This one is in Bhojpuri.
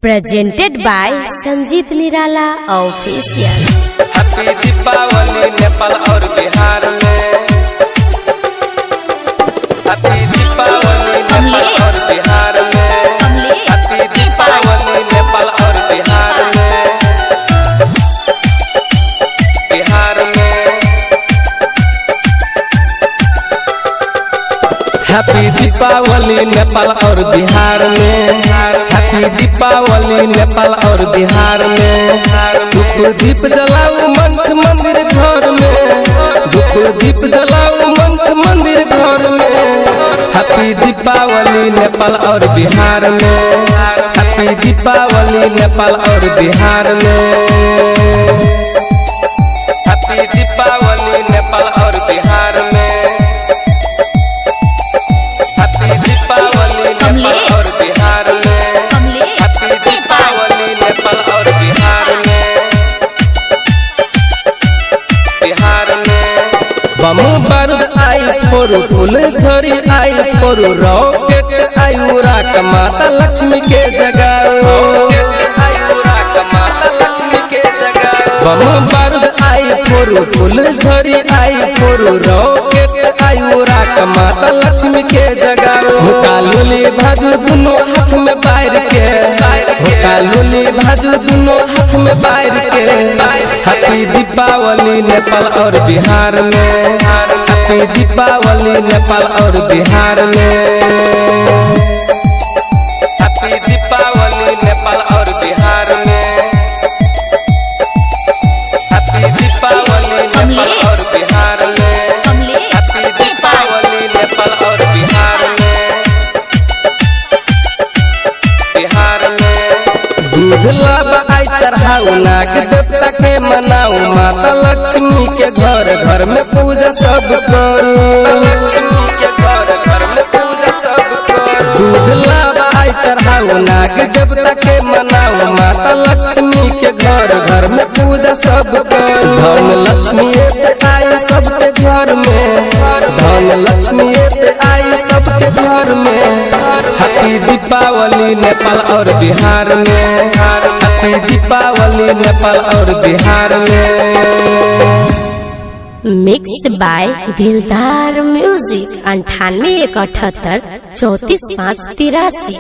Presented by संजीत निराला ऑफिशियल। हैप्पी दीपावली नेपाल और बिहार में। हैप्पी दीपावली नेपाल और बिहार में। हैप्पी दीपावली नेपाल और बिहार में। बिहार में हैप्पी दीपावली नेपाल और बिहार में। हैप्पी दीपावली नेपाल और बिहार में। धूप दीप जलाऊ मंठ मंदिर घर में। धूप दीप जलाऊ मंठ मंदिर घर में। हैप्पी दीपावली नेपाल और बिहार में। हैप्पी दीपावली नेपाल और बिहार में। हैप्पी दीपावली नेपाल और बिहार में। हैप्पी दीपावली नेपाल और बिहार में। हैप्पी दीपावली नेपाल और बिहार में। बिहार में बम बारूद आई फोरू फूल झड़ी आई फोरू रॉकेट आई उड़ा के माता लक्ष्मी के जगाओ। माता लक्ष्मी के जगाओ। बम बारूद आई फोरू फूल झड़ी आई फोरू रॉकेट आई उड़ा के माता लक्ष्मी के जगाओ। कालूली भाजू दोनों हाथ में बाहर के। कालूली भाजू दोनों हाथ में बाहर के। हैप्पी दीपावली नेपाल और बिहार में। हैप्पी दीपावली नेपाल और बिहार में। हैप्पी दीपावली नेपाल और बिहार में। हैप्पी दीपावली नेपाल और बिहार में। हैप्पी दीपावली नेपाल और बिहार में। बिहार में दूध लाबा आई चढ़ाऊ नाग देवता के मनाऊ। माता लक्ष्मी के घर घर में पूजा सब करू। लक्ष्मी के घर घर में पूजा सब करू। दूध लाबा आई चढ़ाऊ नाग देवता के मनाऊ। माता लक्ष्मी के घर घर में पूजा सब करू। धन लक्ष्मी आई सबके घर में। धन लक्ष्मी आई सबके घर में। हैप्पी दीपावली नेपाल और बिहार में। हैप्पी दीपावली नेपाल और बिहार में। मिक्स बाय दिलदार म्यूजिक 98 178 34 5 83।